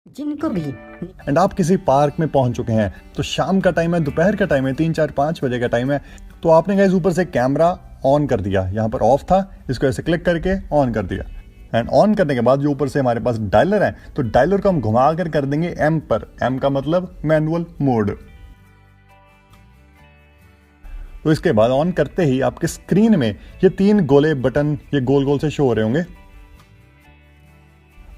जिनको भी एंड आप किसी पार्क में पहुंच चुके हैं, तो शाम का टाइम है, दोपहर का टाइम है, 3 4 5 बजे का टाइम है, तो आपने गाइस ऊपर से कैमरा ऑन कर दिया। यहाँ पर ऑफ था, इसको ऐसे क्लिक करके ऑन कर दिया। एंड ऑन करने के बाद जो ऊपर से हमारे पास डायलर है, तो डायलर को हम घुमा कर देंगे एम पर। एम का मतलब मैनुअल मोड। तो इसके बाद ऑन करते ही आपके स्क्रीन में ये 3 गोले बटन ये गोल गोल से शो हो रहे होंगे।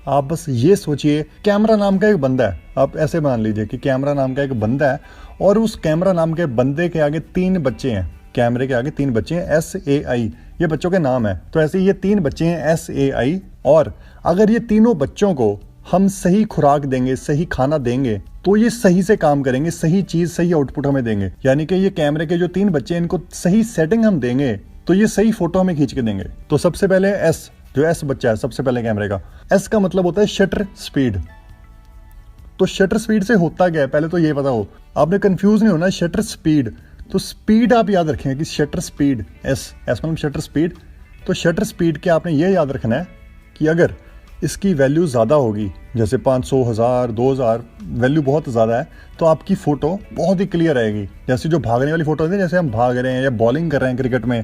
आप बस ये सोचिए, कैमरा नाम का एक बंदा है। आप ऐसे मान लीजिए कि कैमरा नाम का एक बंदा है और उस कैमरा नाम के बंदे के आगे 3 बच्चे हैं। कैमरे के आगे 3 बच्चे हैं, SAI ये बच्चों के नाम है। तो ऐसे ये 3 बच्चे हैं SAI, और अगर ये तीनों बच्चों को हम सही खुराक देंगे, सही खाना देंगे, तो ये सही से काम करेंगे, सही चीज सही आउटपुट हमें देंगे। यानी कि ये कैमरे के जो 3 बच्चे हैं, इनको सही सेटिंग हम देंगे तो ये सही फोटो हमें खींच के देंगे। तो सबसे पहले एस, जो एस बच्चा है सबसे पहले कैमरे का, एस का मतलब होता है शटर स्पीड। तो शटर स्पीड से होता क्या है, पहले तो ये पता हो, आपने कंफ्यूज नहीं होना। शटर स्पीड, तो स्पीड आप याद रखें कि शटर स्पीड, एस मतलब शटर स्पीड। तो शटर स्पीड के आपने ये याद रखना है कि अगर इसकी वैल्यू ज़्यादा होगी, जैसे 500, 1000, 2000, वैल्यू बहुत ज़्यादा है, तो आपकी फ़ोटो बहुत ही क्लियर आएगी। जैसे जो भागने वाली फ़ोटो होती है, जैसे हम भाग रहे हैं या बॉलिंग कर रहे हैं क्रिकेट में,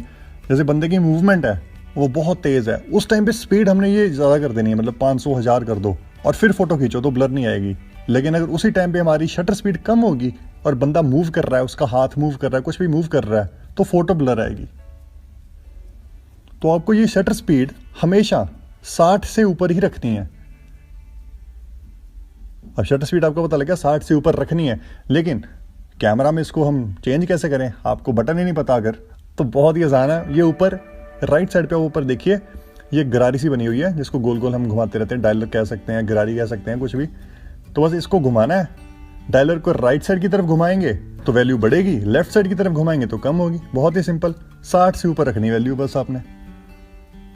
जैसे बंदे की मूवमेंट है वो बहुत तेज़ है, उस टाइम पे स्पीड हमने ये ज़्यादा कर देनी है, मतलब 500, 1000 कर दो और फिर फ़ोटो खींचो तो ब्लर नहीं आएगी। लेकिन अगर उसी टाइम पे हमारी शटर स्पीड कम होगी और बंदा मूव कर रहा है, उसका हाथ मूव कर रहा है, कुछ भी मूव कर रहा है, तो फ़ोटो ब्लर आएगी। तो आपको ये शटर स्पीड हमेशा 60 से ऊपर ही रखनी है। अब शटर स्पीड आपको पता लगा 60 से ऊपर रखनी है, लेकिन कैमरा में इसको हम चेंज कैसे करें, आपको बटन ही नहीं पता अगर, तो बहुत ही आसान है। ये ऊपर राइट साइड पे ऊपर देखिए, ये गरारी सी बनी हुई है जिसको गोल गोल हम घुमाते रहते हैं, डायलर कह सकते हैं, गरारी कह सकते हैं, कुछ भी। तो बस इसको घुमाना है। डायलर को राइट साइड की तरफ घुमाएंगे तो वैल्यू बढ़ेगी, लेफ्ट साइड की तरफ घुमाएंगे तो कम होगी। बहुत ही सिंपल, 60 से ऊपर रखनी वैल्यू बस आपने।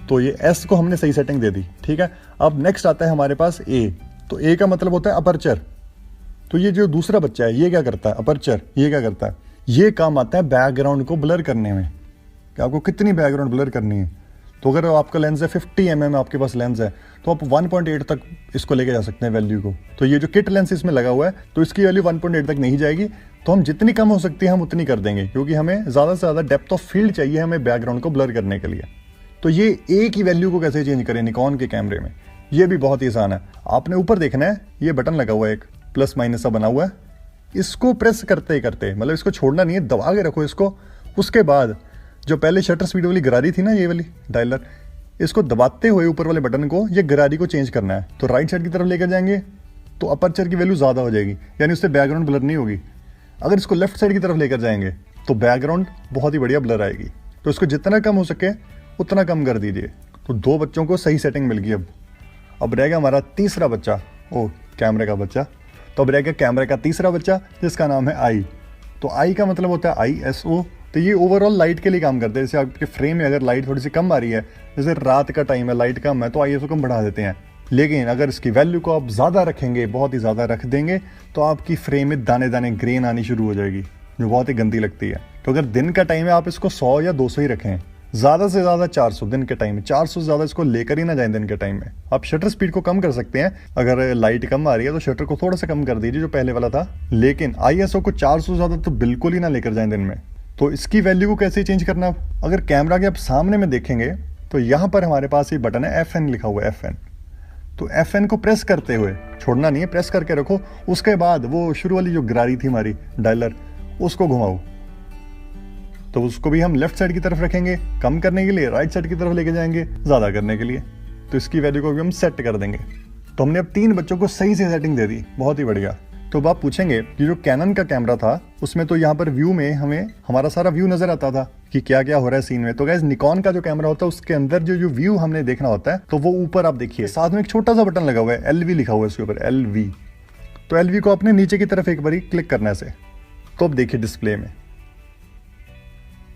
तो ये एस को हमने सही सेटिंग दे दी, ठीक है। अब नेक्स्ट आता है हमारे पास ए। तो ए का मतलब होता है अपर्चर। तो ये जो दूसरा बच्चा है ये क्या करता है, अपर्चर, ये क्या करता है, ये काम आता है बैकग्राउंड को ब्लर करने में, कि आपको कितनी बैकग्राउंड ब्लर करनी है। तो अगर आपका लेंस है 50 mm आपके पास लेंस है, तो आप 1.8 तक इसको लेके जा सकते हैं वैल्यू को। तो ये जो किट लेंस इसमें लगा हुआ है, तो इसकी वैल्यू 1.8 तक नहीं जाएगी। तो हम जितनी कम हो सकती है हम उतनी कर देंगे, क्योंकि हमें ज़्यादा से ज़्यादा डेप्थ ऑफ फील्ड चाहिए हमें बैकग्राउंड को ब्लर करने के लिए। तो ये ए की वैल्यू को कैसे चेंज करें निकॉन के कैमरे में, ये भी बहुत ही आसान है। आपने ऊपर देखना है, ये बटन लगा हुआ है, एक प्लस माइनस सा बना हुआ है, इसको प्रेस करते ही करते, मतलब इसको छोड़ना नहीं है, दबा के रखो इसको। उसके बाद जो पहले शटर स्पीड वाली गरारी थी ना, ये वाली डायलर, इसको दबाते हुए ऊपर वाले बटन को, ये गरारी को चेंज करना है। तो राइट साइड की तरफ लेकर जाएंगे तो अपर्चर की वैल्यू ज़्यादा हो जाएगी, यानी उससे बैकग्राउंड ब्लर नहीं होगी। अगर इसको लेफ्ट साइड की तरफ लेकर जाएंगे तो बैकग्राउंड बहुत ही बढ़िया ब्लर आएगी। तो इसको जितना कम हो सके उतना कम कर दीजिए। तो 2 बच्चों को सही सेटिंग मिल गई। अब रहेगा हमारा तीसरा बच्चा, ओ कैमरे का बच्चा। तो अब रहेगा कैमरे का तीसरा बच्चा जिसका नाम है आई। तो आई का मतलब होता है ISO। तो ये ओवरऑल लाइट के लिए काम करते हैं। जैसे आपके फ्रेम में अगर लाइट थोड़ी सी कम आ रही है, जैसे रात का टाइम है, लाइट कम है, तो ISO को हम बढ़ा देते हैं। लेकिन अगर इसकी वैल्यू को आप ज़्यादा रखेंगे, बहुत ही ज़्यादा रख देंगे, तो आपकी फ्रेम में दाने दाने ग्रेन आनी शुरू हो जाएगी, जो बहुत ही गंदी लगती है। तो अगर दिन का टाइम है आप इसको 100 या 200 ही रखें, ज़्यादा से ज़्यादा 400 दिन के टाइम में, 400 से ज़्यादा इसको लेकर ही ना जाएं दिन के टाइम में। आप शटर स्पीड को कम कर सकते हैं, अगर लाइट कम आ रही है तो शटर को थोड़ा सा कम कर दीजिए जो पहले वाला था, लेकिन ISO को 400 से ज़्यादा तो बिल्कुल ही ना लेकर जाएं दिन में। तो इसकी वैल्यू को कैसे चेंज करना, अगर कैमरा के आप सामने में देखेंगे तो यहाँ पर हमारे पास ये बटन है FN लिखा हुआ है, FN। तो FN को प्रेस करते हुए, छोड़ना नहीं है, प्रेस करके रखो। उसके बाद वो शुरू वाली जो गरारी थी हमारी डायलर, उसको घुमाओ। तो उसको भी हम लेफ्ट साइड की तरफ रखेंगे कम करने के लिए, राइट साइड की तरफ लेके जाएंगे ज़्यादा करने के लिए। तो इसकी वैल्यू को भी हम सेट कर देंगे। तो हमने अब 3 बच्चों को सही से सेटिंग दे दी, बहुत ही बढ़िया। तो अब आप पूछेंगे कि जो कैनन का कैमरा था उसमें तो यहाँ पर व्यू में हमें हमारा सारा व्यू नजर आता था कि क्या क्या हो रहा है सीन में। तो गाइस निकॉन का जो कैमरा होता है उसके अंदर जो व्यू हमने देखना होता है, तो वो ऊपर आप देखिए साथ में एक छोटा सा बटन लगा हुआ है, LV लिखा हुआ है उसके ऊपर, LV। तो LV को अपने नीचे की तरफ एक बार क्लिक करना है से, तो अब देखिए डिस्प्ले में,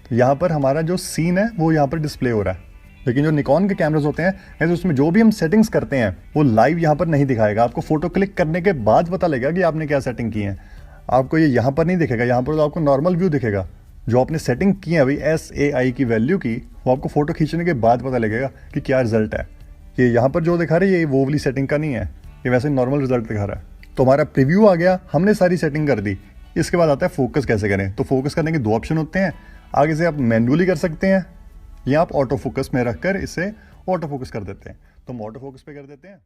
तो यहाँ पर हमारा जो सीन है वो यहाँ पर डिस्प्ले हो रहा है। लेकिन जो निकॉन के कैमरास होते हैं ऐसे, उसमें जो भी हम सेटिंग्स करते हैं वो लाइव यहाँ पर नहीं दिखाएगा। आपको फोटो क्लिक करने के बाद पता लगेगा कि आपने क्या सेटिंग की है। आपको ये यहाँ पर नहीं दिखेगा, यहाँ पर तो आपको नॉर्मल व्यू दिखेगा। जो आपने सेटिंग की है भाई SAI की वैल्यू की, वो आपको फोटो खींचने के बाद पता लगेगा कि क्या रिजल्ट है। ये यहाँ पर जो दिखा रही है ये वो वाली सेटिंग का नहीं है, ये वैसे नॉर्मल रिजल्ट दिखा रहा है। तो हमारा प्रीव्यू आ गया, हमने सारी सेटिंग कर दी। इसके बाद आता है फोकस कैसे करें। तो फोकस करने के दो ऑप्शन होते हैं, आगे से आप मैन्युअली कर सकते हैं या आप ऑटो फोकस में रखकर इसे ऑटो फोकस कर देते हैं। तो हम ऑटो फोकस पे कर देते हैं।